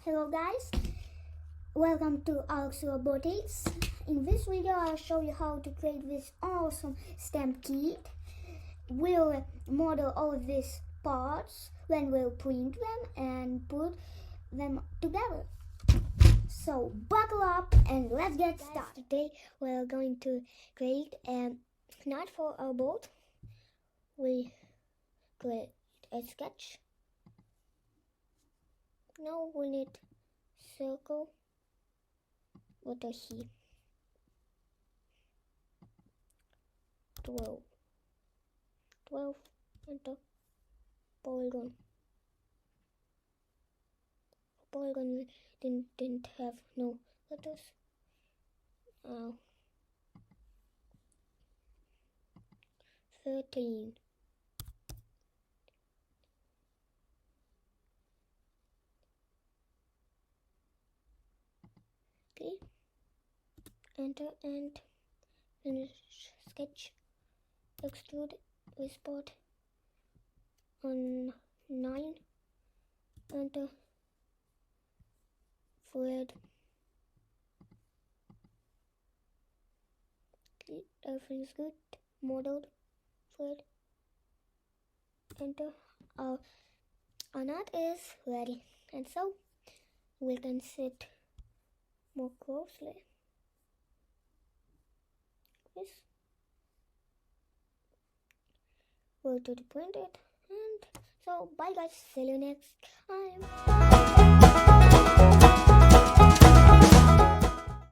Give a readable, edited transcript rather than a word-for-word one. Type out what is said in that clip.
Hello guys, welcome to Alex Robotics. In this video I'll show you how to create this awesome stamp kit. We'll model all of these parts, then we'll print them and put them together. So buckle up and let's get started. Today we're going to create a knot for our boat. We create a sketch. Now we need circle with a heat. 12 and the polygon. Polygon didn't have no letters. 13. Okay, enter and finish sketch. Extrude with spot on 9. Enter thread. Okay, everything's good. Modeled thread. Enter. Our knot is ready, and so we can sit more closely. This will do the printed, and so bye guys, see you next time.